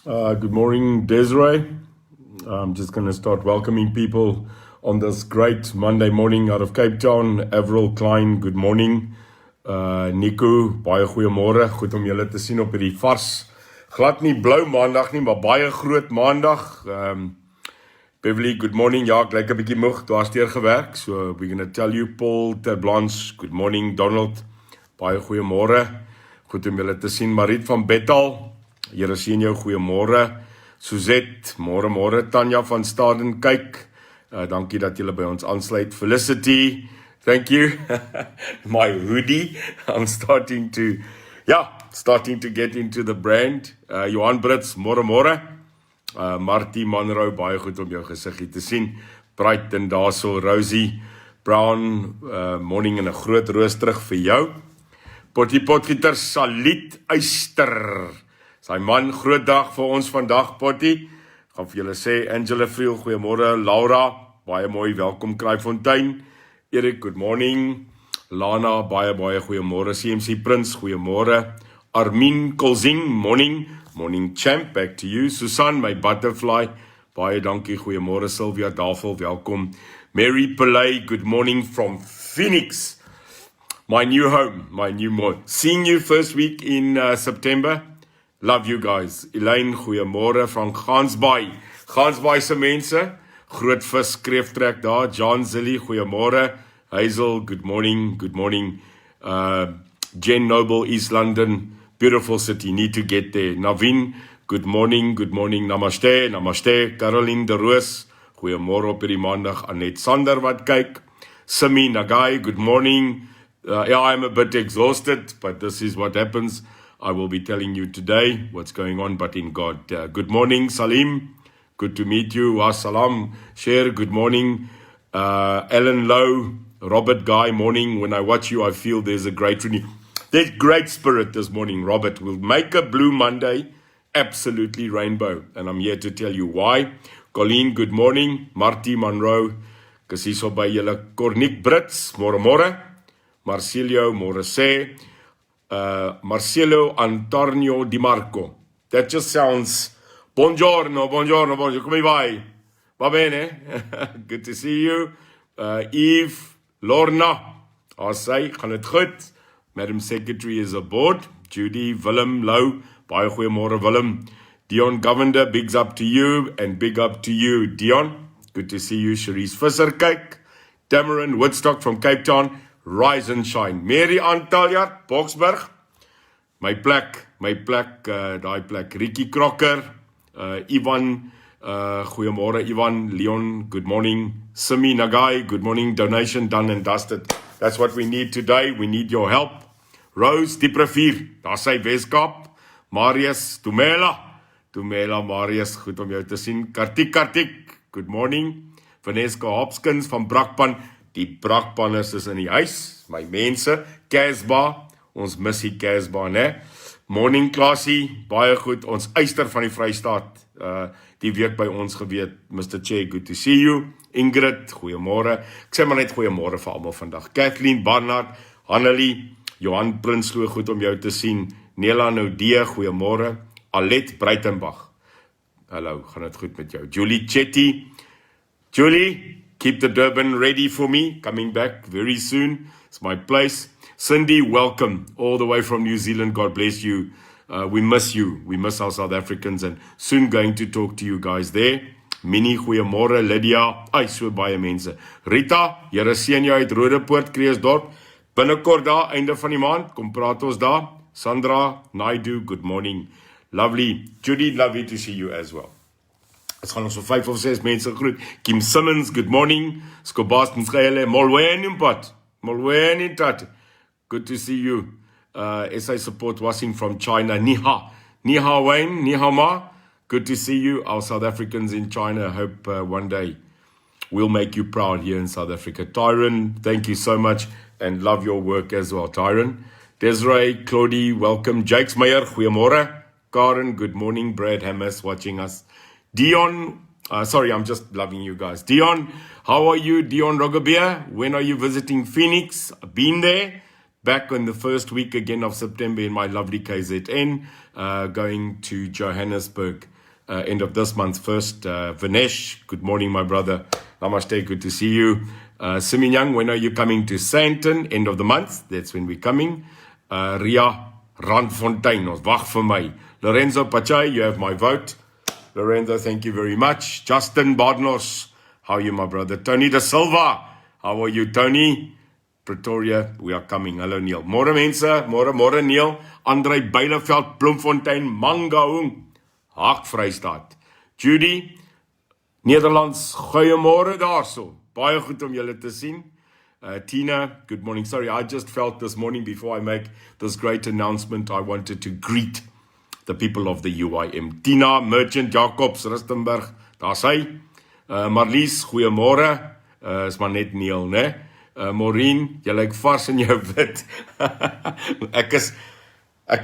Good morning, Desiree. I'm just going to start welcoming people on this great Monday morning out of Cape Town. Avril Klein, good morning. Nico, baie goeiemôre. Goed om julle te sien op hierdie vars, glad nie blou maandag nie, maar baie groot maandag. Beverly, good morning. Ja, ek lyk 'n bietjie moeg, dwarsteer gewerk. So we're going to tell you. Paul Terblanche, good morning. Donald, baie goeiemôre. Goed om julle te sien. Marit van Bettal, Here sien jou, goeiemôre. Suzette, môre. Tanya van Staden, kyk. Dankie dat julle by ons aansluit. Felicity, thank you. My hoodie, I'm starting to get into the brand. Johan Brits, môre. Martie Manrou, baie goed om jou gesiggie te sien. Bright en daarso, Rosie Brown, morning en 'n groot roos terug vir jou. Potgieter Salit Eyster. Sy man, groot dag vir ons vandag, Potty. Gaan vir julle sê, Angela Friel, goeiemôre. Laura, baie mooi, welkom. Kraaifontein. Erik, good morning. Lana, baie goeiemôre. CMC Prins, goeiemôre. Armin Kolzing, morning champ, back to you. Susan, my butterfly, baie dankie, goeiemôre. Sylvia Davel, welkom. Mary Pillay, good morning from Phoenix. My new home, Seeing you first week in September. Love you guys. Elaine, goeiemôre van Gansbaai se mense. Groot vis skreeftrek daar. John Zilly, goeiemôre. Hazel, good morning. Jen Noble, East London, beautiful city, need to get there. Naveen, good morning. Namaste. Caroline de Roos, goeiemôre op hierdie maandag. Annette Sander wat kyk. Simi Nagai, good morning. I'm a bit exhausted, but this is what happens. I will be telling you today what's going on, but in God. Good morning, Salim. Good to meet you. Wassalam. Sher, good morning. Ellen Lowe, Robert Guy, morning. When I watch you, I feel there's a great spirit this morning, Robert. We'll make a blue Monday absolutely rainbow, and I'm here to tell you why. Colleen, good morning. Martie Monroe, kus hier so by julle. Cornick Brits, môre. Marcelio, môre sê. Marcelo Antonio Di Marco. That just sounds buongiorno. Come vai? Va bene? Good to see you. Eve, Lorna, say, gaan het goed? Madam Secretary is aboard. Judy, Willem, Lou, baie goeiemôre Willem. Dion Govender, bigs up to you and big up to you, Dion. Good to see you. Cherise Visser, kyk. Tamarin Woodstock from Cape Town. Rise and shine. Mary Antalya, Boksburg. My plek, daai plek. Ricky Crocker, Ivan, goeiemôre Ivan. Leon, good morning. Simi Nagai, good morning. Donation done and dusted. That's what we need today. We need your help. Rose, Dieprevier, daar sy Weskaap. Marius, Tumela, Marius, goed om jou te sien. Kartik, good morning. Vanessa Hopkins van Brakpan. Die Brakpanners is in die huis, my mense. Casbah, ons missie Casbah, ne? Morning Classie, baie goed. Ons Eyster van die Vrystaat, die week by ons geweet. Mr. Che, good to see you. Ingrid, goeiemôre. Ek sê maar net goeiemôre vir almal vandag. Kathleen Barnard, Annelie, Johan Prinsloo, goed om jou te sien. Nela Noudee, goeiemôre. Alet Breitenbach, hallo, gaan dit goed met jou. Julie Chetty, Julie, keep the Durban ready for me, coming back very soon. It's my place. Cindy, welcome all the way from New Zealand. God bless you. We miss you. We miss our South Africans, and soon going to talk to you guys there. Minnie, goeiemôre. Lydia, so baie mense. Rita, Here seën jou uit Rodepoort, Kreeusdorp. Binnekort daar, einde van die maand, kom praat ons daar. Sandra, Naidu, good morning. Lovely. Judy, lovely to see you as well. Ons gaan ons so 5 of 6 mense groet. Kim Simmons, good morning. Skobastens Gele, molweni tat. Good to see you. SA support watching from China. Ni hao Wayne, ni hao ma. Good to see you. Our South Africans in China. I hope one day we'll make you proud here in South Africa. Tyron, thank you so much and love your work as well, Tyron. Desiree, Claudie, welcome. Jakes Meyer, goeiemôre. Karen, good morning. Brad Hammers watching us. Dion, sorry, I'm just loving you guys. Dion, how are you? Dion Rogabeer, when are you visiting Phoenix? Been there. back on the first week again of September in my lovely KZN, going to Johannesburg end of this month first. Vinesh, good morning, my brother. Namaste, good to see you. Siminyang, when are you coming to Sandton? End of the month, that's when we're coming. Ria Randfontein, ons wag vir my. Lorenzo Pachai, you have my vote. Lorenzo, thank you very much. Justin Badnos, how are you, my brother? Tony De Silva, how are you, Tony? Pretoria, we are coming. Hello, Neil. Môre mense, môre Neil. Andrei Beileveld, Bloemfontein, Mangaung, Hak Vrystaat. Judy, Nederlands, goeiemôre daarso. Baie goed om julle te sien. Tina, good morning. Sorry, I just felt this morning before I make this great announcement, I wanted to greet the people of the UIM. Tina, Merchant, Jacobs, Rustenburg, daar's hy. Marlies, goeiemôre. Is maar net Neil, né? Maureen, jy lyk vars in jou wit. Ek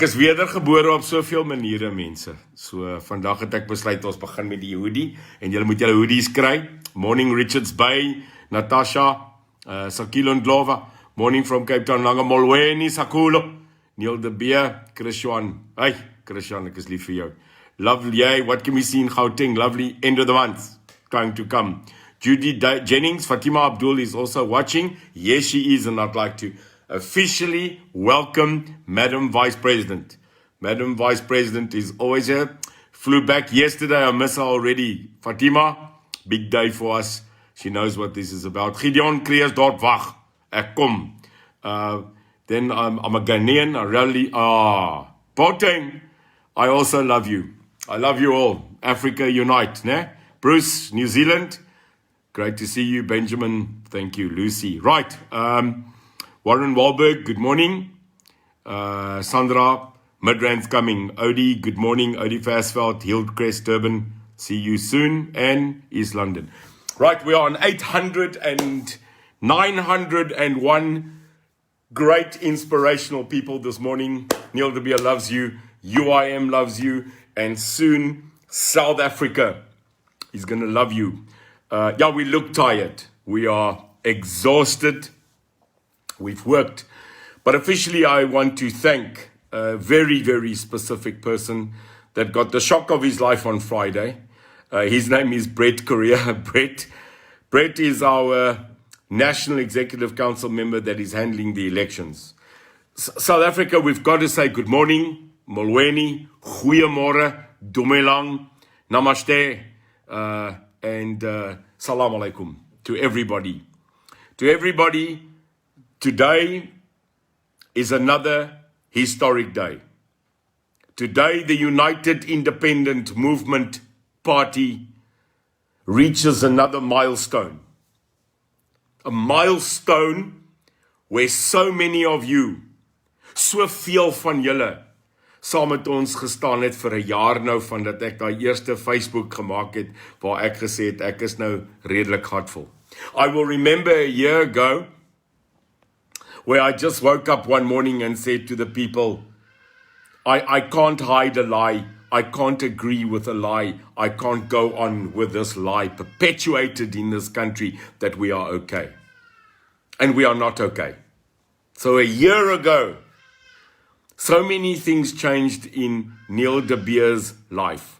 is wedergebore op soveel maniere, mense. So, vandag het ek besluit, ons begin met die hoodie, en julle moet julle hoodies kry. Morning, Richards Bay, Natasha, Sakilo Ndlova, morning from Cape Town, Langamolweni, Sakulo, Neil de Beer, Christian, hey, Christian, ek is lief vir jou. Lovely, yay, what can we see in Gauteng? Lovely, end of the month, going to come. Judy Jennings, Fatima Abdul is also watching. Yes, she is, and I'd like to officially welcome Madam Vice President. Madam Vice President is always here. Flew back yesterday, I miss her already. Fatima, big day for us. She knows what this is about. Gideon Kreers, dort wag. Ek kom. Then I'm a Ghanaian, I really, Gauteng, I also love you. I love you all. Africa unite, ne? Bruce, New Zealand, great to see you. Benjamin, thank you. Lucy, right. Warren Wahlberg, good morning. Sandra, Midrand's coming. Odie, good morning. Odie Versveld, Hildcrest, Durban, see you soon. And East London. Right, we are on 800 and 901 great inspirational people this morning. Neil de Beer loves you. UIM loves you. And soon, South Africa is going to love you. Yeah, we look tired. We are exhausted. We've worked. But officially, I want to thank a very, very specific person that got the shock of his life on Friday. His name is Brett Correa. Brett is our National Executive Council member that is handling the elections. South Africa, we've got to say good morning, Molweni, goeiemôre, dumelang, namaste, and salam alaikum to everybody. To everybody, today is another historic day. Today, the United Independent Movement Party reaches another milestone. A milestone where so many of you, soveel van julle, saam met ons gestaan het vir 'n jaar nou van dat ek daai eerste Facebook gemaak het waar ek gesê het ek is nou redelik hartvol. I will remember a year ago where I just woke up one morning and said to the people, I can't hide a lie. I can't agree with a lie. I can't go on with this lie perpetuated in this country that we are okay. And we are not okay. So a year ago, so many things changed in Neil de Beer's life.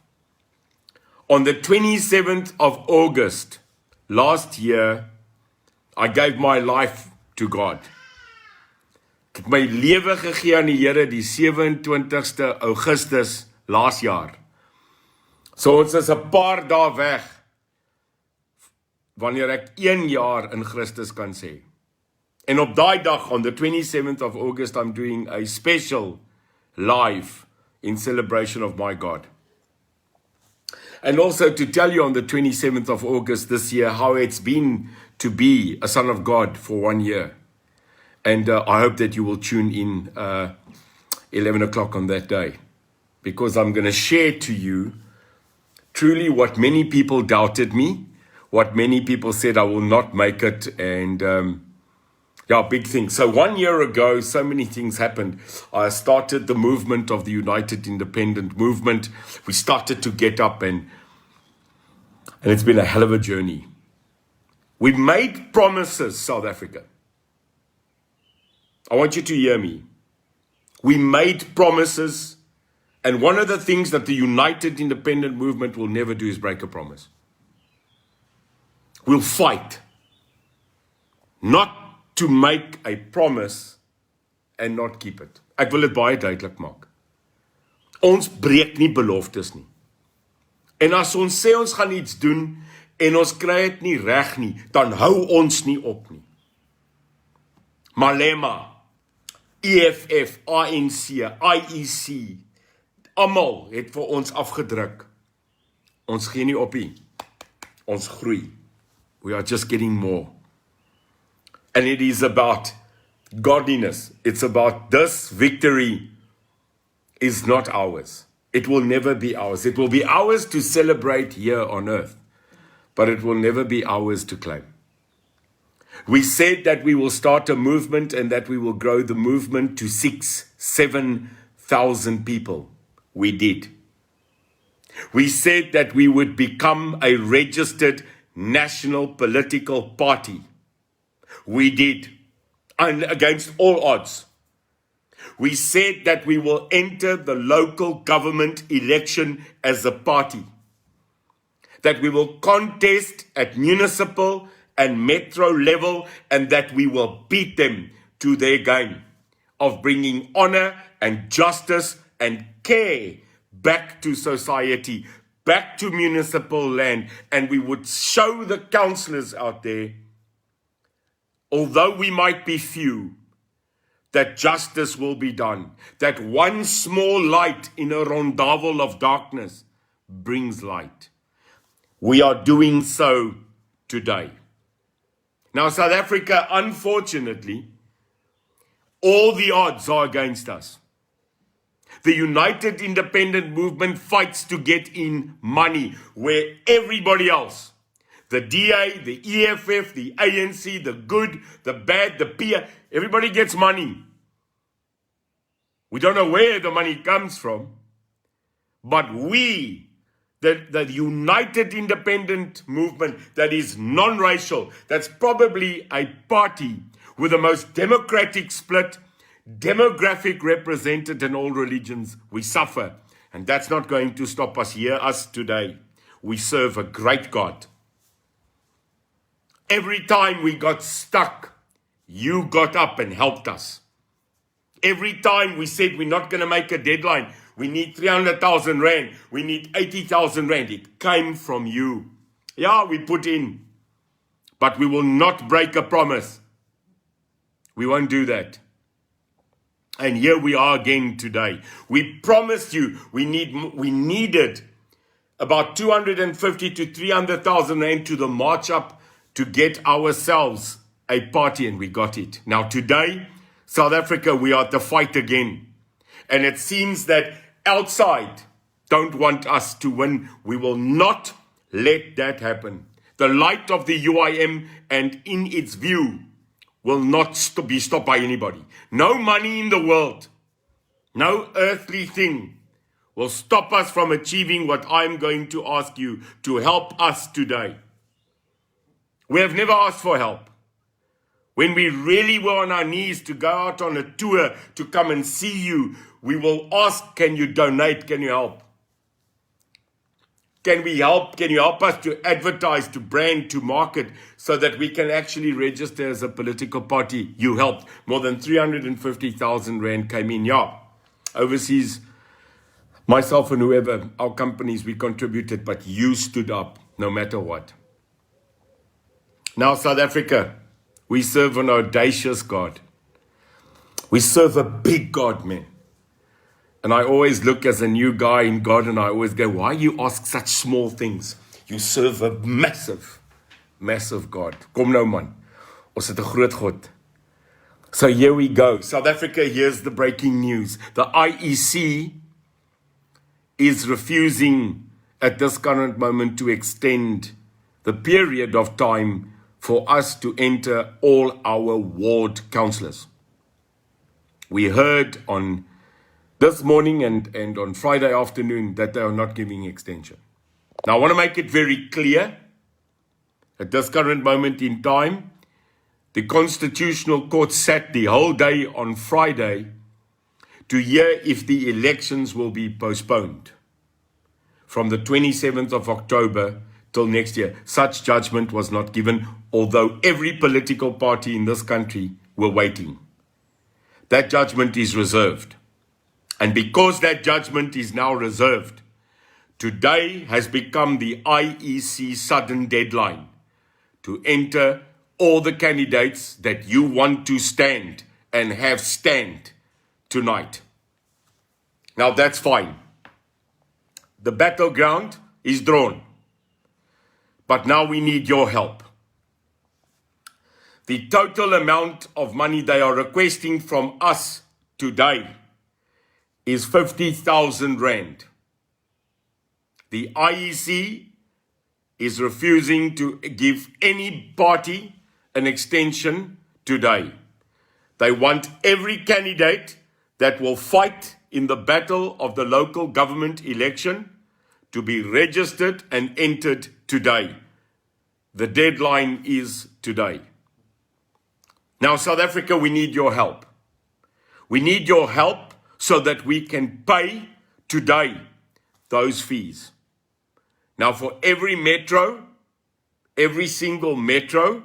On the 27th of August last year, I gave my life to God. Ek het my lewe gegee aan die Here die 27ste Augustus laas jaar. So ons is 'n paar dae weg wanneer ek 1 jaar in Christus kan sê. En op daai dag, on the 27th of August, I'm doing a special live in celebration of my God. And also to tell you on the 27th of August this year how it's been to be a son of God for 1 year. And I hope that you will tune in 11 o'clock on that day. Because I'm going to share to you truly what many people doubted me, what many people said I will not make it, and yeah, big things. So 1 year ago, so many things happened. I started the movement of the United Independent Movement. We started to get up, and it's been a hell of a journey. We made promises, South Africa. I want you to hear me. We made promises, and one of the things that the United Independent Movement will never do is break a promise. We'll fight, not to make a promise and not keep it. Ek wil dit baie duidelik maak. Ons breek nie beloftes nie. En as ons sê ons gaan iets doen en ons kry dit nie reg nie, dan hou ons nie op nie. Malema, EFF, ANC, IEC, almal het vir ons afgedruk. Ons gee nie op nie. Ons groei. We are just getting more. And it is about godliness. It's about this victory is not ours. It will never be ours. It will be ours to celebrate here on earth, but it will never be ours to claim. We said that we will start a movement and that we will grow the movement to 7,000 people. We did. We said that we would become a registered national political party. We did. And against all odds. We said that we will enter the local government election as a party. That we will contest at municipal and metro level, and that we will beat them to their game of bringing honor and justice and care back to society, back to municipal land. And we would show the councillors out there, although we might be few, that justice will be done, that one small light in a rondavel of darkness brings light. We are doing so today. Now, South Africa, unfortunately, all the odds are against us. The United Independent Movement fights to get in money where everybody else, the DA, the EFF, the ANC, the good, the bad, the PA, everybody gets money. We don't know where the money comes from, but we, the United Independent Movement that is non-racial, that's probably a party with the most democratic split, demographic represented in all religions, we suffer. And that's not going to stop us here, us today. We serve a great God. Every time we got stuck, you got up and helped us. Every time we said we're not going to make a deadline, we need 300,000 rand, we need 80,000 rand, it came from you. Yeah, we put in, but we will not break a promise. We won't do that. And here we are again today. We promised you we needed about 250 to 300,000 rand to the march up to get ourselves a party, and we got it. Now today, South Africa, we are at the fight again. And it seems that outside don't want us to win. We will not let that happen. The light of the UIM and in its view will not be stopped by anybody. No money in the world, no earthly thing will stop us from achieving what I'm going to ask you to help us today. We have never asked for help. When we really were on our knees to go out on a tour to come and see you, we will ask, can you donate? Can you help? Can we help? Can you help us to advertise, to brand, to market so that we can actually register as a political party? You helped. More than 350,000 rand came in. Yeah, overseas, myself and whoever, our companies, we contributed, but you stood up no matter what. Now, South Africa, we serve an audacious God. We serve a big God, man. And I always look as a new guy in God and I always go, why you ask such small things? You serve a massive, massive God. Kom nou man, ons het 'n groot God. So here we go. South Africa, here's the breaking news. The IEC is refusing at this current moment to extend the period of time for us to enter all our ward councillors. We heard on this morning and on Friday afternoon that they are not giving extension. Now, I want to make it very clear, at this current moment in time, the Constitutional Court sat the whole day on Friday to hear if the elections will be postponed from the 27th of October till next year. Such judgment was not given, although every political party in this country were waiting. That judgment is reserved. And because that judgment is now reserved, today has become the IEC sudden deadline to enter all the candidates that you want to stand and have stand tonight. Now that's fine. The battleground is drawn. But now we need your help. The total amount of money they are requesting from us today is 50,000 rand. The IEC is refusing to give any party an extension today. They want every candidate that will fight in the battle of the local government election to be registered and entered today. The deadline is today. Now, South Africa, we need your help. We need your help so that we can pay today those fees. Now, for every metro, every single metro,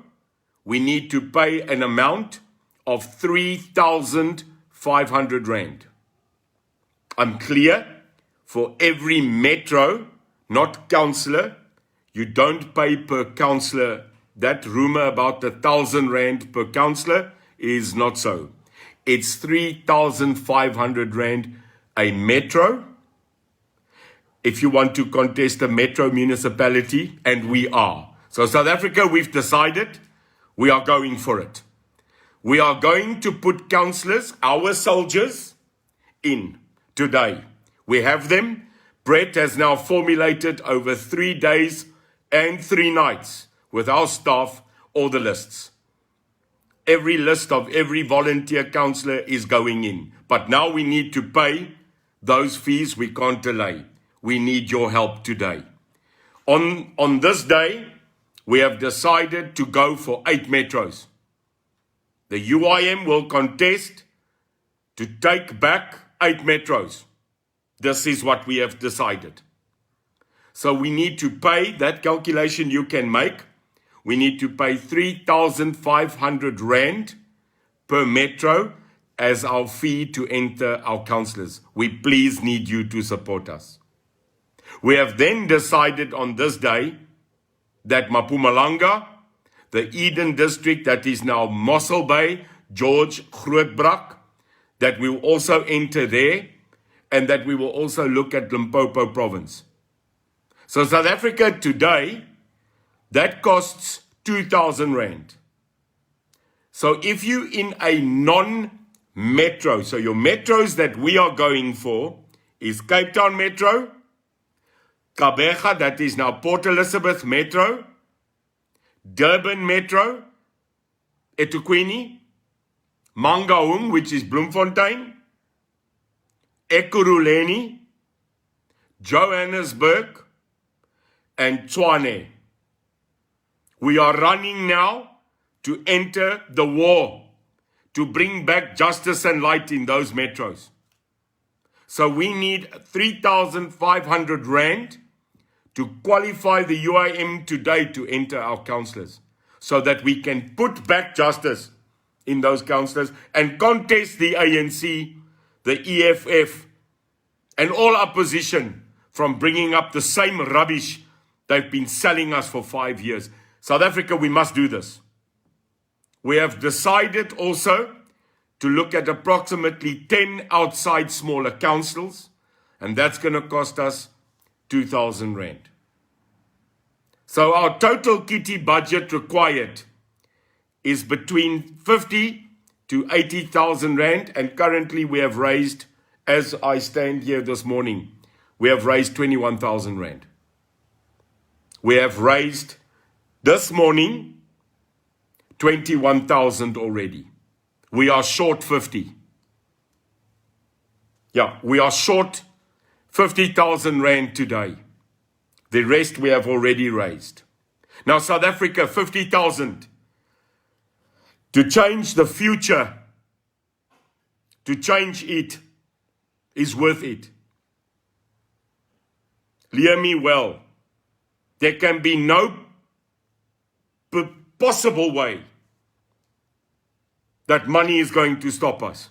we need to pay an amount of 3,500 rand. I'm clear, for every metro, not councillor, you don't pay per councillor. That rumor about 1,000 rand per councillor is not so. It's 3,500 rand a metro. If you want to contest a metro municipality, and we are. So South Africa, we've decided we are going for it. We are going to put councillors, our soldiers, in today. We have them. Brett has now formulated over 3 days and 3 nights with our staff all the lists. Every list of every volunteer councillor is going in. But now we need to pay those fees. We can't delay. We need your help today. On this day, we have decided to go for 8 metros. The UIM will contest to take back 8 metros. This is what we have decided. So we need to pay, that calculation you can make, we need to pay 3,500 rand per metro as our fee to enter our councillors. We please need you to support us. We have then decided on this day that Mpumalanga, the Eden district that is now Mossel Bay, George Grootbrak, that we will also enter there, and that we will also look at Limpopo province. So South Africa today, that costs 2,000 rand. So if you in a non-metro, so your metros that we are going for is Cape Town Metro, Gqeberha, that is now Port Elizabeth Metro, Durban Metro, eThekwini, Mangaung, which is Bloemfontein, Ekurhuleni, Johannesburg, and Tshwane. We are running now to enter the war, to bring back justice and light in those metros. So we need 3,500 rand to qualify the UIM today to enter our councillors, so that we can put back justice in those councillors and contest the ANC, the EFF, and all opposition from bringing up the same rubbish they've been selling us for 5 years. South Africa, we must do this. We have decided also to look at approximately 10 outside smaller councils, and that's going to cost us 2,000 rand. So our total kitty budget required is between 50 to 80,000 rand, and currently we have raised, as I stand here this morning, we have raised 21,000 rand. We have raised this morning 21,000 already. We are short 50. Yeah, we are short 50,000 rand today. The rest we have already raised. Now South Africa, 50,000 To change the future, to change it, is worth it. Hear me well. There can be no possible way that money is going to stop us.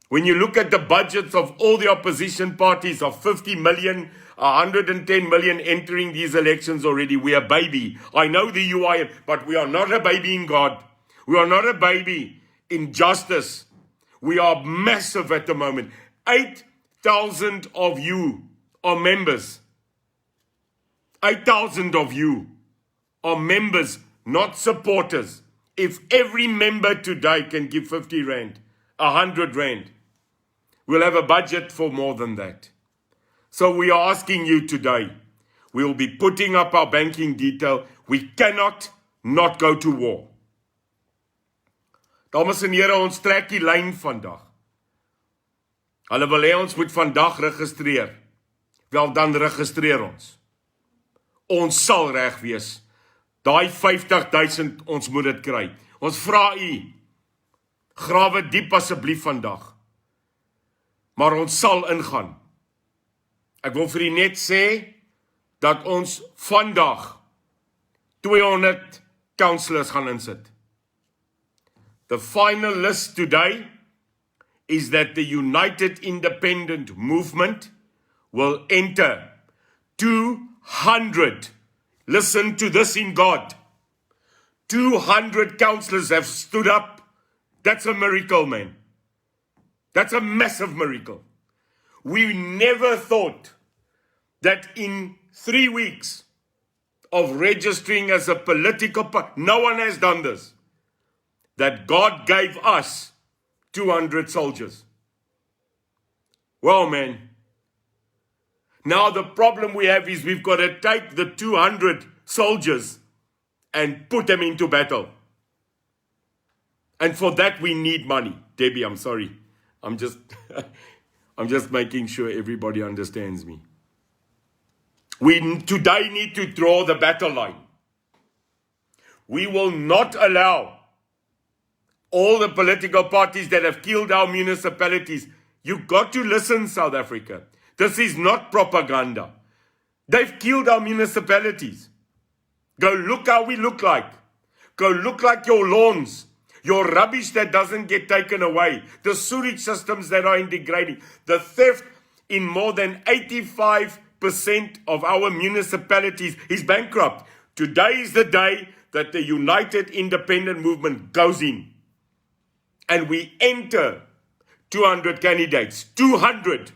When you look at the budgets of all the opposition parties of 50 million, 110 million entering these elections already, we are baby. I know the UIM, but we are not a baby in God. We are not a baby in justice. We are massive at the moment. 8,000 of you are members. 8,000 of you are members, not supporters. If every member today can give 50 rand, 100 rand, we'll have a budget for more than that. So we are asking you today, we will be putting up our banking detail. We cannot not go to war. Dames en here, ons trek die lyn vandag. Hulle wil hê ons moet vandag registreer. Wel, dan registreer ons. Ons sal reg wees. Daai 50,000, ons moet dit kry. Ons vra u, grawe diep asseblief vandag. Maar ons sal ingaan. Ek wil vir u net sê, dat ons vandag 200 councillors gaan insit. The final list today is that the United Independent Movement will enter 200. Listen to this in God. 200 councillors have stood up. That's a miracle, man. That's a massive miracle. We never thought that in 3 weeks of registering as a political party, no one has done this, that God gave us 200 soldiers. Well, man, now the problem we have is we've got to take the 200 soldiers and put them into battle. And for that we need money. Debbie, I'm sorry. I'm just making sure everybody understands me. We today need to draw the battle line. We will not allow all the political parties that have killed our municipalities. You've got to listen, South Africa. This is not propaganda. They've killed our municipalities. Go look how we look like. Go look like your lawns. Your rubbish that doesn't get taken away. The sewage systems that are degrading. The theft in more than 85% of our municipalities is bankrupt. Today is the day that the United Independent Movement goes in. And we enter 200 candidates. 200.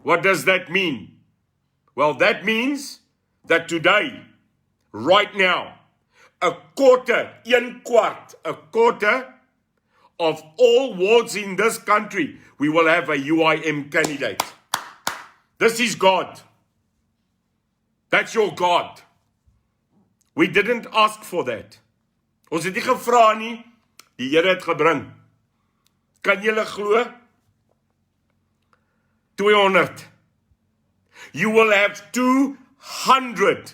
What does that mean? Well, that means that today, right now, a quarter of all wards in this country, we will have a UIM candidate. This is God. That's your God. We didn't ask for that. Ons het nie gevra nie, die Here het gebring. Kan julle glo? 200. You will have 200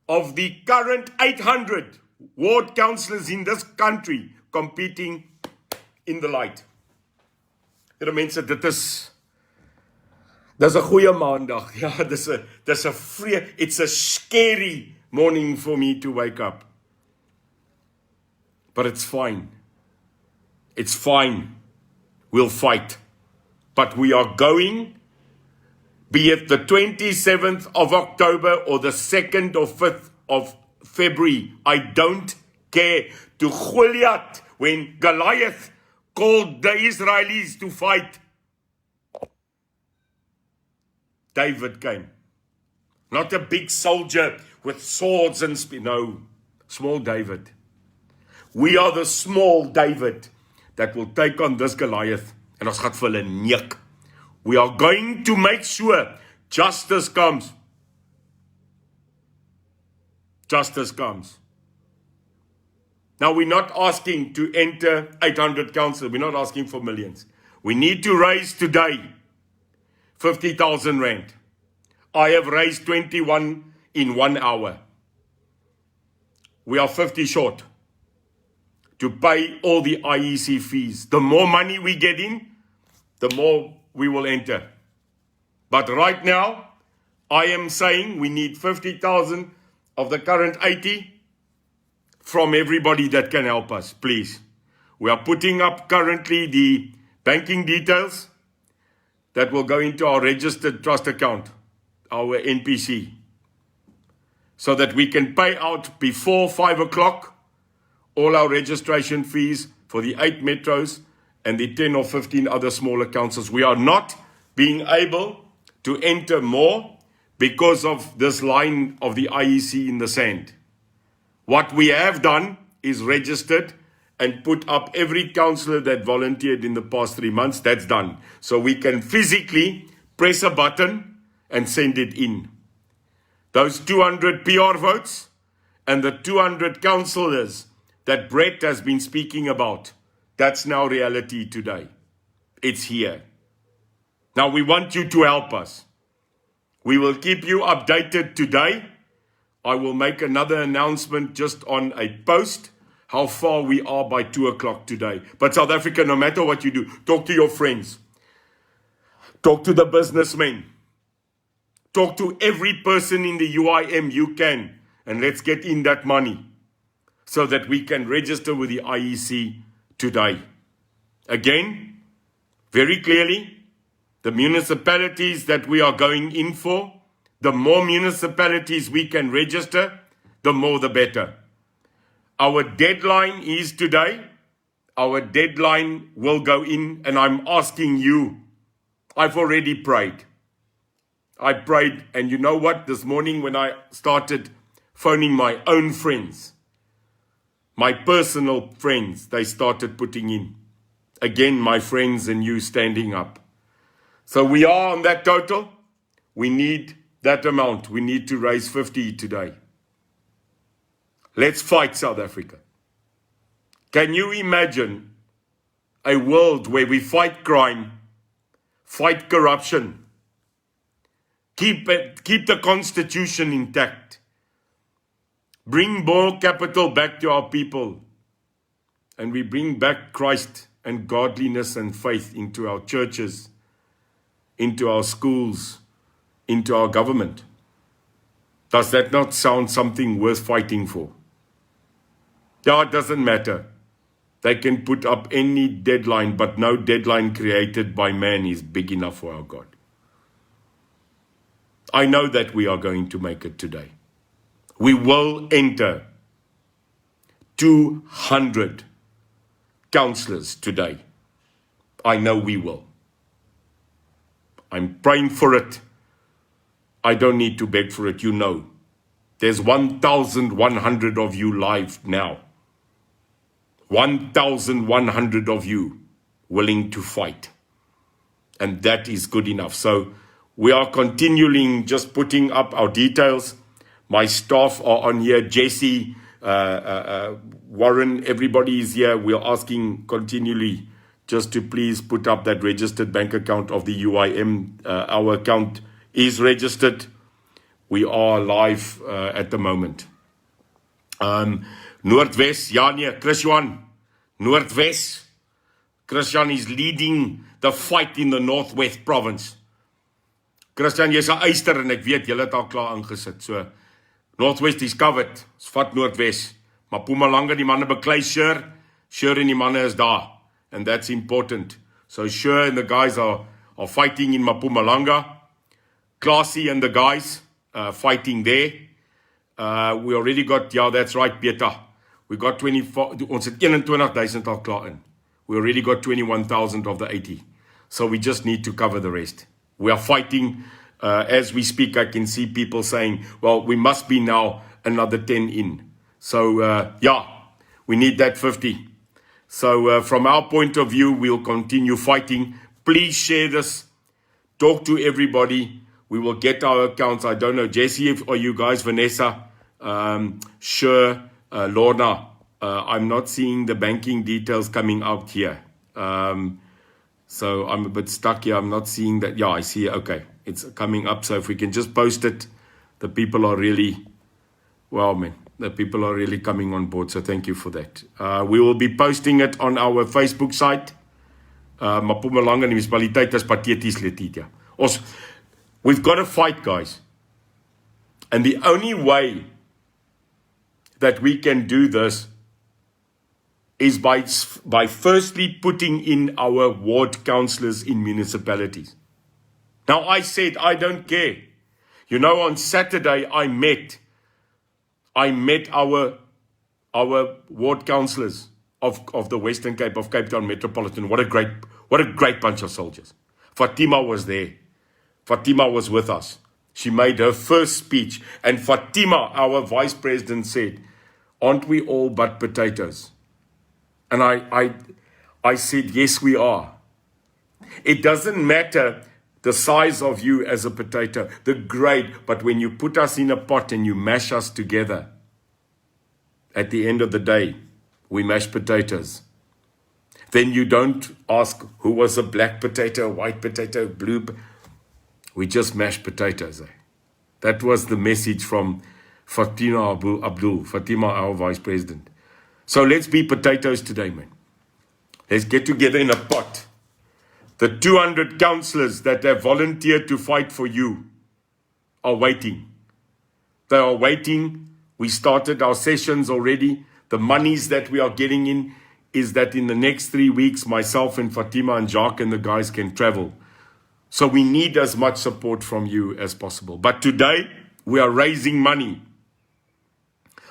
of the current 800 ward councillors in this country competing in the light. Here mense, dis 'n goeie maandag. Ja, it's a scary morning for me to wake up. But it's fine. It's fine. We'll fight. But we are going, be it the 27th of October or the 2nd or 5th of February, I don't care, to Goliath, when Goliath called the Israelis to fight, David came. Not a big soldier with swords and no, small David. We are the small David that will take on this Goliath, and ons gaan vir hulle neek. We are going to make sure justice comes. Justice comes. Now, we're not asking to enter 800 council. We're not asking for millions. We need to raise today 50,000 rand. I have raised 21 in 1 hour. We are 50 short. to pay all the IEC fees. The more money we get in, the more we will enter. But right now, I am saying we need 50,000 of the current 80 from everybody that can help us, please. We are putting up currently the banking details that will go into our registered trust account, our NPC, so that we can pay out before 5 o'clock all our registration fees for the 8 metros and the 10 or 15 other smaller councils. We are not being able to enter more because of this line of the IEC in the sand. What we have done is registered and put up every councillor that volunteered in the past 3 months. That's done. So we can physically press a button and send it in. Those 200 PR votes and the 200 councillors that Brett has been speaking about, that's now reality today. It's here. Now we want you to help us. We will keep you updated today. I will make another announcement just on a post, how far we are by 2 o'clock today. But South Africa, no matter what you do, talk to your friends. Talk to the businessmen. Talk to every person in the UIM you can. And let's get in that money so that we can register with the IEC today. Again, very clearly, the municipalities that we are going in for, the more municipalities we can register, the more the better. Our deadline is today. Our deadline will go in, and I'm asking you. I've already prayed. I prayed, and you know what? This morning when I started phoning my own friends, my personal friends, they started putting in. Again, my friends and you standing up. So we are on that total. We need that amount. We need to raise 50 today. Let's fight South Africa. Can you imagine a world where we fight crime, fight corruption, keep the constitution intact, bring more capital back to our people, and we bring back Christ and godliness and faith into our churches, into our schools, into our government? Does that not sound something worth fighting for? Yeah, it doesn't matter. They can put up any deadline, but no deadline created by man is big enough for our God. I know that we are going to make it today. We will enter 200 councillors today. I know we will. I'm praying for it. I don't need to beg for it, you know. There's 1,100 of you live now. 1,100 of you willing to fight. And that is good enough. So we are continuing just putting up our details. My staff are on here. Jesse, Warren, everybody is here. We are asking continually just to please put up that registered bank account of the UIM. Our account is registered. We are live at the moment. Noordwest, ja nee, Christian, Noordwest. Christian is leading the fight in the Northwest province. Christian, jy's 'n eyster en ek weet julle het al klaar ingesit. So Northwest is covered. Ons vat Noordwest. Maar Mpumalanga, die manne beklei Sher en die manne is daar. And that's important. So Sher and the guys are fighting in Mpumalanga. Classy and the guys fighting there. We already got, yeah, that's right, Peter. We got 24, ons het 21,000 al klaar in. We already got 21,000 of the 80. So we just need to cover the rest. We are fighting. As we speak, I can see people saying, well, we must be now another 10 in. So, yeah, we need that 50. So from our point of view, we'll continue fighting. Please share this. Talk to everybody. We will get our accounts. I don't know, Jesse, or you guys, Vanessa, Sure, Lorna. I'm not seeing the banking details coming out here. So I'm a bit stuck here. I'm not seeing that. Yeah, I see it. Okay, it's coming up. So if we can just post it, the people are really, well, man. The people are really coming on board, so thank you for that. We will be posting it on our Facebook site. Mpumalanga municipaliteit is patheties, Letitia. We've got to fight, guys. And the only way that we can do this is by firstly putting in our ward councillors in municipalities. Now, I said, I don't care. You know, on Saturday, I met our ward councillors of the Western Cape, of Cape Town Metropolitan. What a great bunch of soldiers. Fatima was there. Fatima was with us. She made her first speech. And Fatima, our vice president, said, aren't we all but potatoes? And I said, yes, we are. It doesn't matter the size of you as a potato, the grade, but when you put us in a pot and you mash us together, at the end of the day, we mash potatoes. Then you don't ask who was a black potato, white potato, blue. We just mash potatoes. That was the message from Fatima Abdul, Fatima, our vice president. So let's be potatoes today, man. Let's get together in a pot. The 200 councillors that have volunteered to fight for you are waiting. They are waiting. We started our sessions already. The monies that we are getting in is that in the next 3 weeks, myself and Fatima and Jacques and the guys can travel. So we need as much support from you as possible. But today, we are raising money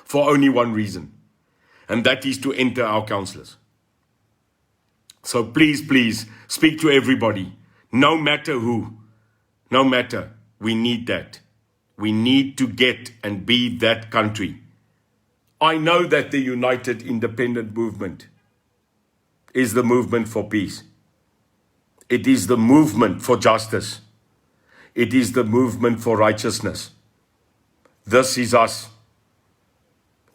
for only one reason, and that is to enter our councillors. So please, please, speak to everybody, no matter who, no matter, we need that. We need to get and be that country. I know that the United Independent Movement is the movement for peace. It is the movement for justice. It is the movement for righteousness. This is us.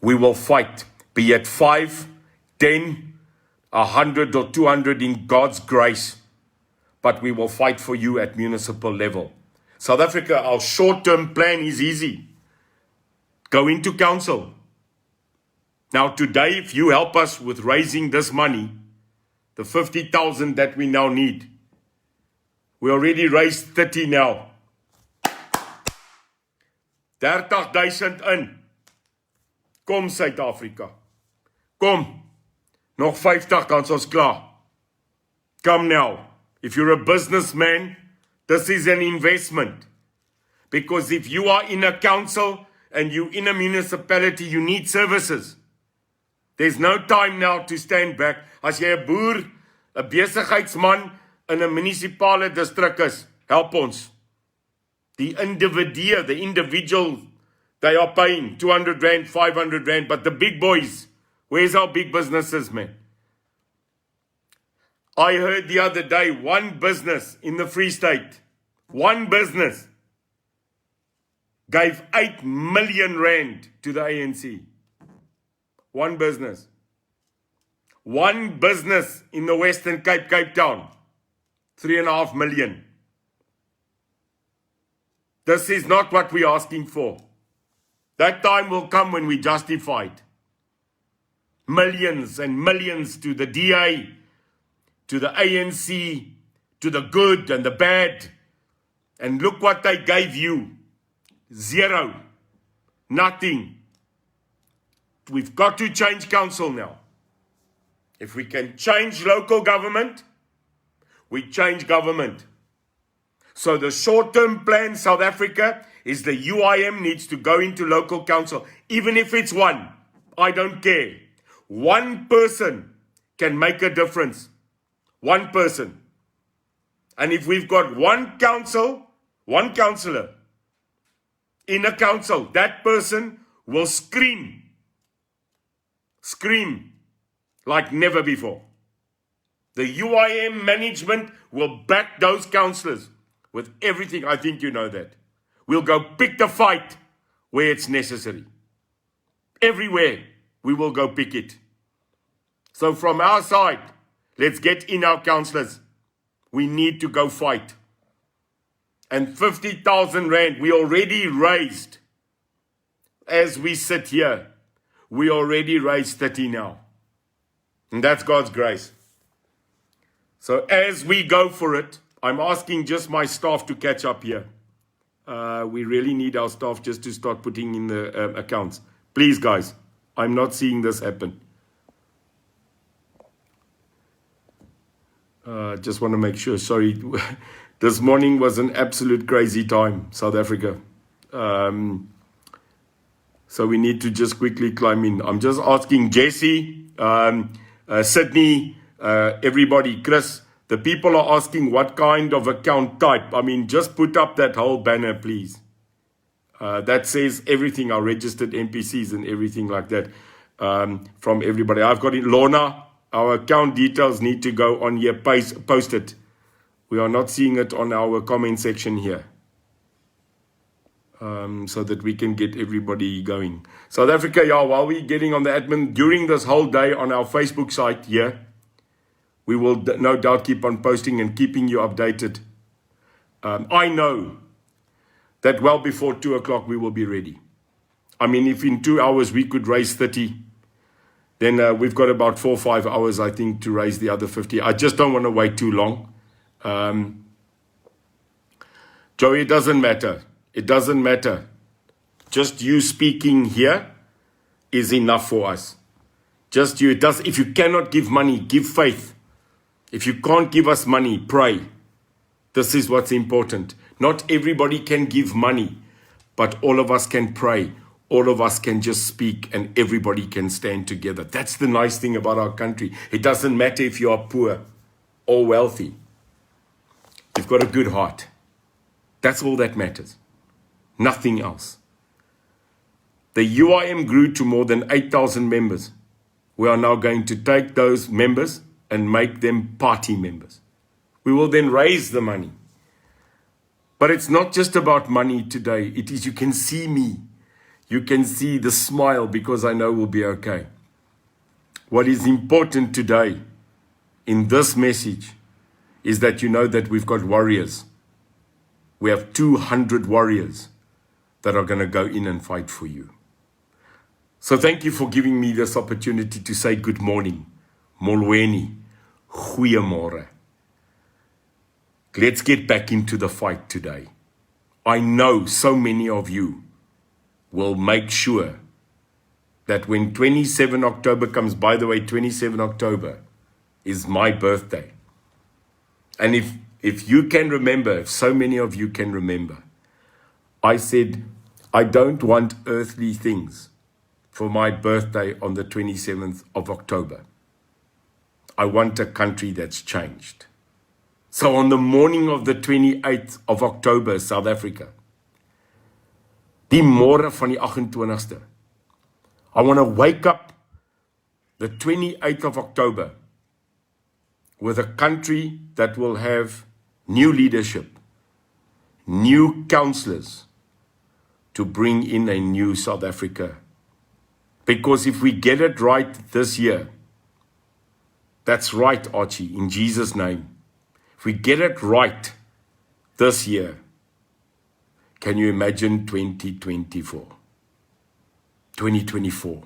We will fight, be it 5, 10, 100 or 200 in God's grace, but we will fight for you at municipal level. South Africa, our short-term plan is easy. Go into council. Now today, if you help us with raising this money, the 50,000 that we now need, we already raised 30 now. 30,000 in. Kom Suid-Afrika. Kom. Nog 50 kans ons klaar. Come now. If you're a businessman, this is an investment. Because if you are in a council and you're in a municipality, you need services. There's no time now to stand back. As jy 'n boer, 'n besigheidsman in 'n munisipale distrik is, help ons. The individual, they are paying 200 rand, 500 rand, but the big boys, where's our big businesses, man? I heard the other day, one business in the Free State, one business gave 8 million rand to the ANC. One business. One business in the Western Cape, Cape Town, 3.5 million. This is not what we're asking for. That time will come when we justify it. Millions and millions to the DA, to the ANC, to the good and the bad. And look what they gave you. 0. Nothing. We've got to change council now. If we can change local government, we change government. So the short-term plan, South Africa, is the UIM needs to go into local council. Even if it's one, I don't care. One person can make a difference. One person. And if we've got one councillor in a council, that person will scream like never before. The UIM management will back those councillors with everything. I think you know that. We'll go pick the fight where it's necessary. Everywhere we will go pick it. So from our side, let's get in our councillors. We need to go fight. And 50,000 rand we already raised as we sit here. we already raised 30 now. And that's God's grace. So as we go for it, I'm asking just my staff to catch up here. We really need our staff just to start putting in the accounts. Please, guys, I'm not seeing this happen. Just want to make sure. Sorry, this morning was an absolute crazy time, South Africa. So we need to just quickly climb in. I'm just asking Jesse, Sydney, everybody, Chris. The people are asking what kind of account type. I mean, just put up that whole banner, please. That says everything, our registered NPCs and everything like that from everybody. I've got it. Lorna, our account details need to go on here. Post it. We are not seeing it on our comment section here. So that we can get everybody going. South Africa, yeah, while we're getting on the admin, during this whole day on our Facebook site here, we will no doubt keep on posting and keeping you updated. I know that well before 2 o'clock we will be ready. I mean, if in 2 hours we could raise 30, then we've got about 4 or 5 hours, I think, to raise the other 50. I just don't want to wait too long. Joey, it doesn't matter. It doesn't matter. Just you speaking here is enough for us. Just you. If you cannot give money, give faith. If you can't give us money, pray. This is what's important. Not everybody can give money, but all of us can pray. All of us can just speak and everybody can stand together. That's the nice thing about our country. It doesn't matter if you are poor or wealthy. You've got a good heart. That's all that matters. Nothing else. The UIM grew to more than 8,000 members. We are now going to take those members and make them party members. We will then raise the money. But it's not just about money today. It is, you can see me. You can see the smile because I know we'll be okay. What is important today in this message is that you know that we've got warriors. We have 200 warriors that are going to go in and fight for you. So thank you for giving me this opportunity to say good morning. Molweni. Goeiemorgen. Let's get back into the fight today. I know so many of you will make sure that when 27 October comes, by the way, 27 October is my birthday. And if you can remember, if so many of you can remember, I said, I don't want earthly things for my birthday on the 27th of October. I want a country that's changed. So on the morning of the 28th of October, South Africa, die môre van die 28ste, I want to wake up the 28th of October with a country that will have new leadership, new councillors, to bring in a new South Africa. Because if we get it right this year, that's right, Archie, in Jesus' name. If we get it right this year, can you imagine 2024? 2024.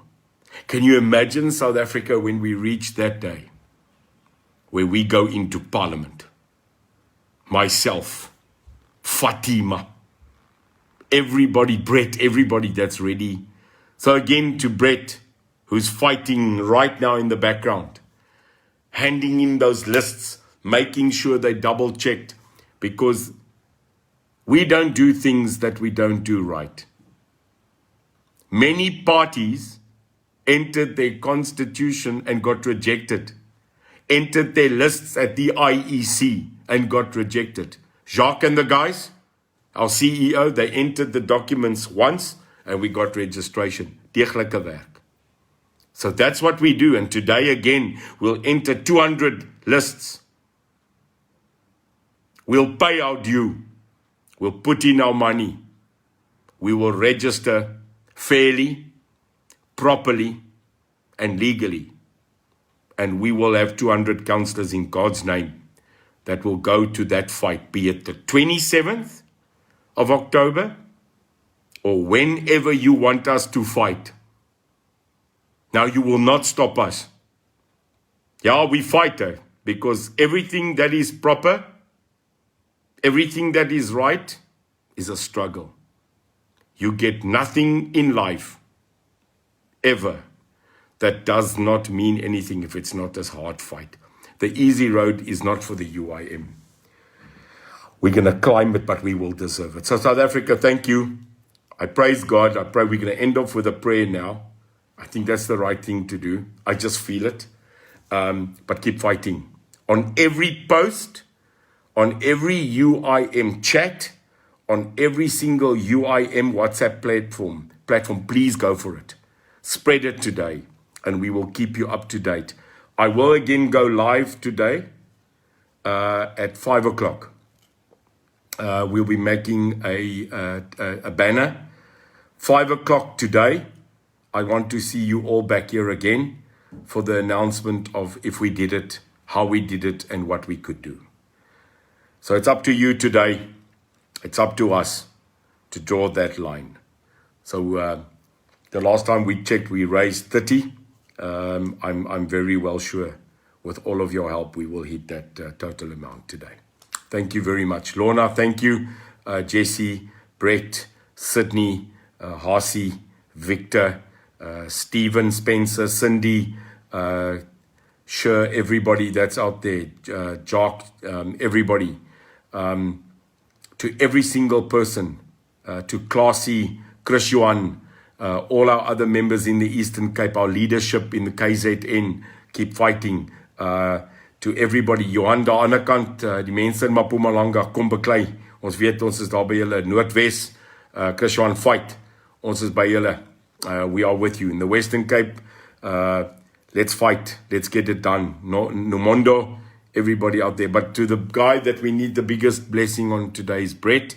Can you imagine South Africa when we reach that day where we go into parliament? Myself, Fatima, everybody, Brett, everybody that's ready. So again, to Brett, who's fighting right now in the background, handing in those lists, making sure they double checked, because we don't do things that we don't do right. Many parties entered their constitution and got rejected, entered their lists at the IEC and got rejected. Jacques and the guys, our CEO, they entered the documents once and we got registration. Deeglike werk. So that's what we do. And today again, we'll enter 200 lists. We'll pay our due. We'll put in our money. We will register fairly, properly, and legally. And we will have 200 councillors in God's name that will go to that fight, be it the 27th of October or whenever you want us to fight. Now you will not stop us. Yeah, we fight it because everything that is proper, everything that is right is a struggle. You get nothing in life ever that does not mean anything if it's not a hard fight. The easy road is not for the UIM. We're going to climb it, but we will deserve it. So South Africa, thank you. I praise God. I pray we're going to end off with a prayer now. I think that's the right thing to do. I just feel it. But keep fighting. On every post, on every UIM chat, on every single UIM WhatsApp platform, please go for it. Spread it today, and we will keep you up to date. I will again go live today at 5 o'clock. We'll be making a banner. 5 o'clock today. I want to see you all back here again for the announcement of if we did it, how we did it, and what we could do. So it's up to you today. It's up to us to draw that line. So the last time we checked, we raised 30. I'm very well sure with all of your help, we will hit that total amount today. Thank you very much. Lorna, thank you. Jesse, Brett, Sydney, Hasi, Victor, Stephen, Spencer, Cindy, sure, everybody that's out there, Jock, everybody, to every single person, to Classy, Chris Johan, all our other members in the Eastern Cape, our leadership in the KZN, keep fighting. To everybody, Johan daar aan die kant, die mense in Mpumalanga, kom beklei. Ons weet ons is daar by julle Noordwes. Chris Johan, fight. Ons is by julle. We are with you. In the Western Cape, let's fight. Let's get it done. No Mondo, everybody out there. But to the guy that we need the biggest blessing on today is Brett.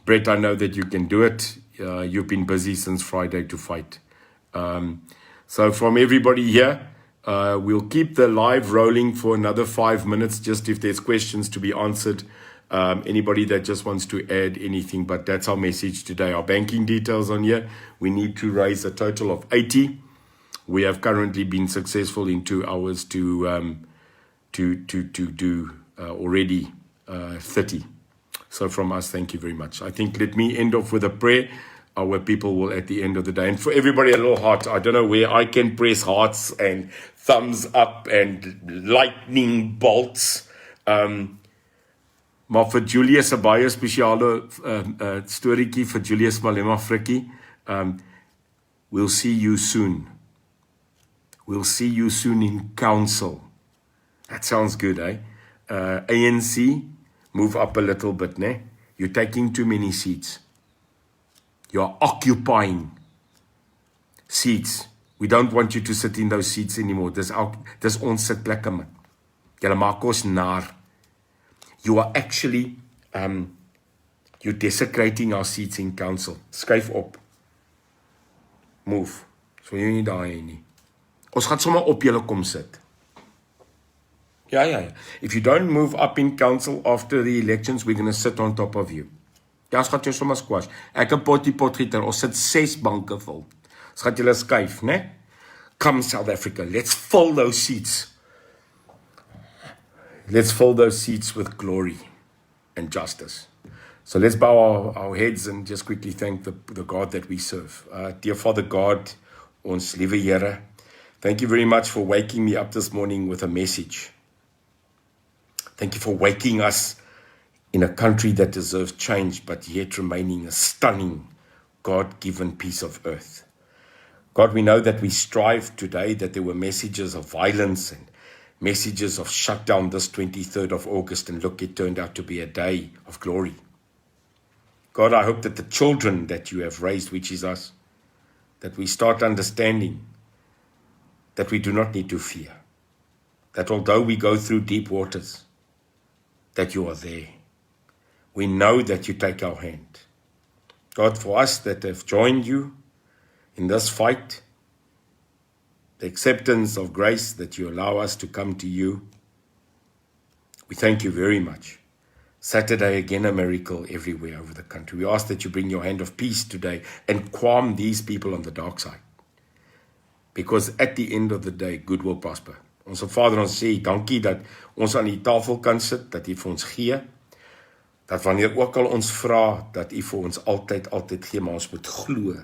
Brett, I know that you can do it. You've been busy since Friday to fight. So from everybody here, we'll keep the live rolling for another 5 minutes, just if there's questions to be answered. Anybody that just wants to add anything, but that's our message today. Our banking details on here. We need to raise a total of 80. We have currently been successful in 2 hours to do already 30. So from us, thank you very much. I think let me end off with a prayer. Our people will at the end of the day. And for everybody, a little heart. I don't know where I can press hearts and thumbs up and lightning bolts. Maar vir Julius 'n baie spesiale storieetjie vir Julius Malema Frikkie. We'll see you soon. We'll see you soon in council. That sounds good, eh? ANC, move up a little bit, ne? You're taking too many seats. You're occupying seats. We don't want you to sit in those seats anymore. Dis ons sitplekke, man. Julle maak ons naar. You are actually, you're desecrating our seats in council. Skuif op. Move. So jy nie daar nie. Ons gaan sommer op julle kom sit. Ja. If you don't move up in council after the elections, we're going to sit on top of you. Ja, ons gaan jou sommer squash. Ek en potgieter, ons sit 6 banke vol. Ons gaan julle skuif, ne? Come South Africa, let's fill those seats. Let's fill those seats with glory and justice. So let's bow our heads and just quickly thank the God that we serve. Dear Father God, ons liewe Here, thank you very much for waking me up this morning with a message. Thank you for waking us in a country that deserves change, but yet remaining a stunning, God-given piece of earth. God, we know that we strive today, that there were messages of violence and messages of shutdown this 23rd of August, and look, it turned out to be a day of glory. God, I hope that the children that you have raised, which is us, that we start understanding that we do not need to fear, that although we go through deep waters, that you are there. We know that you take our hand. God, for us that have joined you in this fight, the acceptance of grace that you allow us to come to you, we thank you very much. Saturday, again, a miracle everywhere over the country. We ask that you bring your hand of peace today and calm these people on the dark side. Because at the end of the day, good will prosper. Ons Vader, ons sê, dankie dat ons aan die tafel kan sit, dat U vir ons gee, dat wanneer ook al ons vra, dat U vir ons altyd gee, maar ons moet glo.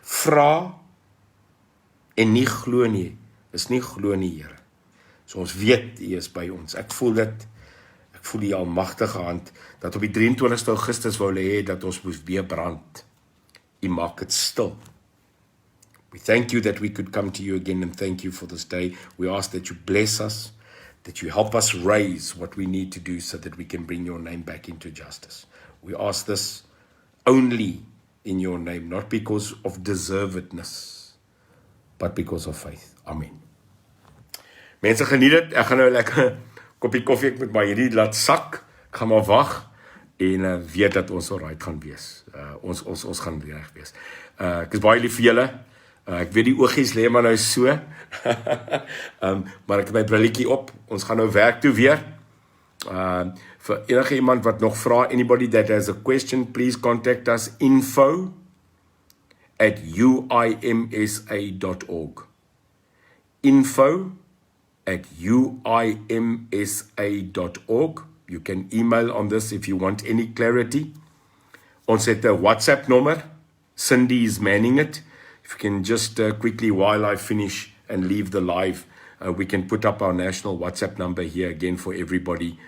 Vra en nie glo nie, is nie glo nie, Here. So ons weet U is by ons. Ek voel dit, ek voel die almagtige hand, dat op die 23 Augustus wou hê, dat ons moes weer brand. U maak dit stil. We thank You that we could come to You again, and thank You for this day. We ask that You bless us, that You help us raise what we need to do so that we can bring Your name back into justice. We ask this only in Your name, not because of deservedness, but because of faith. Amen. Mense, geniet dit. Ek gaan nou lekker koppie koffie, ek moet maar hierdie laat sak. Ek gaan maar wag en weet dat ons alright gaan wees. Ons gaan reg wees. Ek is baie lief vir julle. Ek weet die oogies lê maar nou so. Maar ek het my brilletjie op. Ons gaan nou werk toe weer. Vir enige iemand wat nog vra, anybody that has a question, please contact us, info@uimsa.org. info@uimsa.org. You can email on this if you want any clarity. Ons het 'n WhatsApp nommer. Cindy is manning it. If you can just quickly, while I finish and leave the live, we can put up our national WhatsApp number here again for everybody.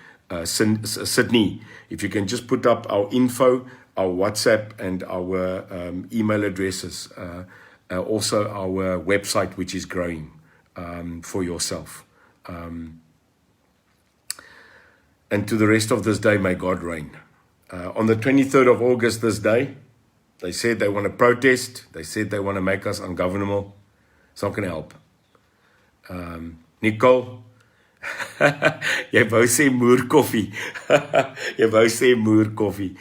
Sydney, if you can just put up our info, our WhatsApp, and our email addresses. Also our website, which is growing for yourself. And to the rest of this day, may God reign. On the 23rd of August, this day, they said they want to protest. They said they want to make us ungovernable. It's not going to help. Nicole, jy wou sê moerkoffie. Jy wou sê moerkoffie.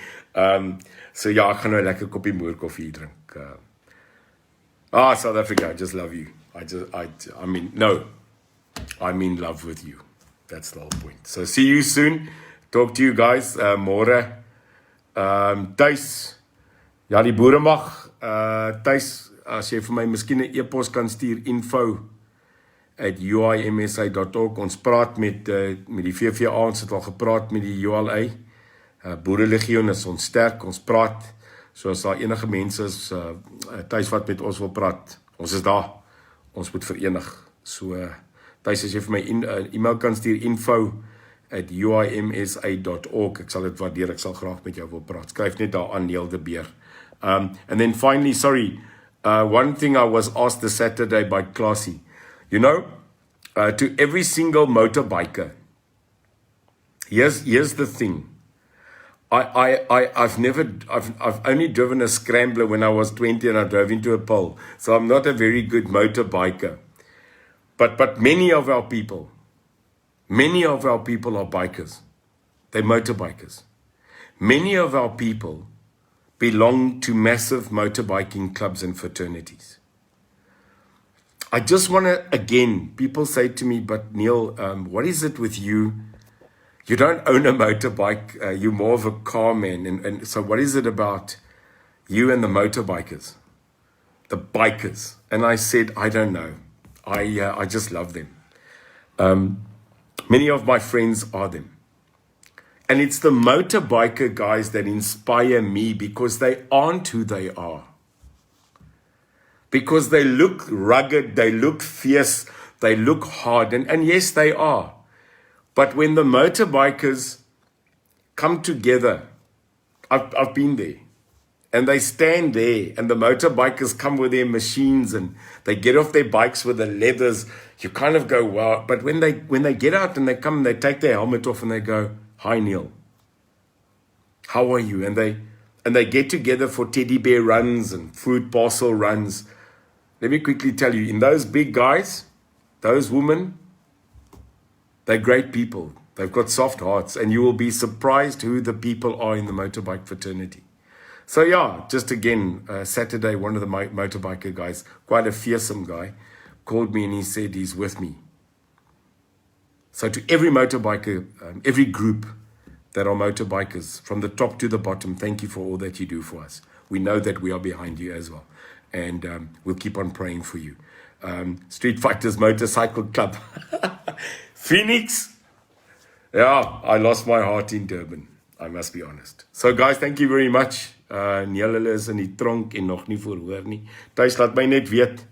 So ja, ek gaan nou 'n lekker koppie moerkoffie drink. South Africa, I just love you. I mean love with you. That's the whole point. So see you soon. Talk to you guys môre. Tuis. Ja, die boere mag tuis, as jy vir my miskien 'n e-pos kan stuur, info@uimsa.org. Ons praat met die VVA, ons het al gepraat met die ULA. Boerelegioen is ons sterk, ons praat. So as daar enige mense is tuis wat met ons wil praat, ons is daar. Ons moet verenig. So tuis, as jy vir my e-mail kan stuur, info@uimsa.org. Ek sal dit waardeer, ek sal graag met jou wil praat. Skryf net daar aan, Neil de Beer. And then finally, one thing I was asked this Saturday by Classy. You know, to every single motorbiker, here's the thing. I've only driven a scrambler when I was 20 and I drove into a pole. So I'm not a very good motorbiker. But many of our people are bikers. They're motorbikers. Many of our people belong to massive motorbiking clubs and fraternities. I just want to, again, people say to me, but Neil, what is it with you? You don't own a motorbike, you're more of a car man. And so what is it about you and the motorbikers? The bikers. And I said, I don't know. I just love them. Many of my friends are them. And it's the motorbiker guys that inspire me because they aren't who they are. Because they look rugged, they look fierce, they look hard. And yes, they are. But when the motorbikers come together, I've been there. And they stand there, and the motorbikers come with their machines, and they get off their bikes with the leathers. You kind of go, wow. But when they get out and they come and they take their helmet off and they go, hi Neil, how are you? And they get together for teddy bear runs and fruit parcel runs. Let me quickly tell you, in those big guys, those women, they're great people. They've got soft hearts, and you will be surprised who the people are in the motorbike fraternity. So yeah, just again, Saturday, one of the motorbiker guys, quite a fearsome guy, called me and he said he's with me. So to every motorbiker, every group that are motorbikers, from the top to the bottom, thank you for all that you do for us. We know that we are behind you as well. And we'll keep on praying for you. Street Fighters Motorcycle Club. Phoenix. Yeah, I lost my heart in Durban. I must be honest. So guys, thank you very much. Hulle is in die tronk en nog nie verhoor nie. Thuis, laat my net weet.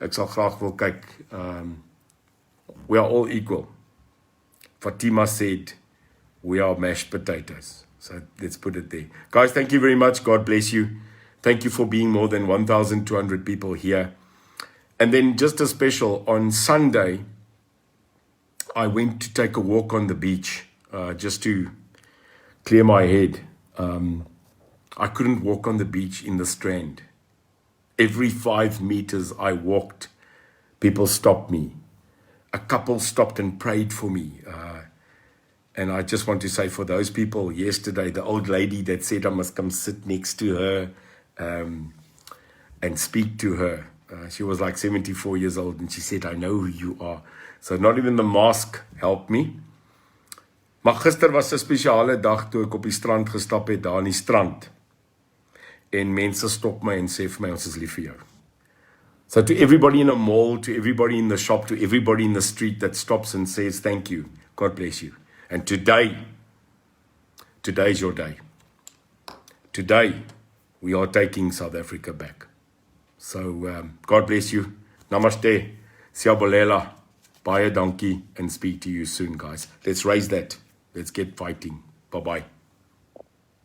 Ek sal graag wil kyk. We are all equal. Fatima said, we are mashed potatoes. So let's put it there. Guys, thank you very much. God bless you. Thank you for being more than 1,200 people here. And then just a special, on Sunday, I went to take a walk on the beach just to clear my head. I couldn't walk on the beach in the Strand. Every 5 meters I walked, people stopped me. A couple stopped and prayed for me. And I just want to say for those people yesterday, the old lady that said I must come sit next to her and speak to her. She was like 74 years old and she said, I know who you are. So not even the mask helped me. Maar gister was 'n spesiale dag toe ek op die strand gestap het, daar in die strand. En mense stop my en sê vir my, ons is lief vir jou. So to everybody in a mall, to everybody in the shop, to everybody in the street that stops and says thank you, God bless you. And today is your day. Today, we are taking South Africa back. So, God bless you. Namaste. Siyabulela. Baie dankie. And speak to you soon, guys. Let's raise that. Let's get fighting. Bye-bye.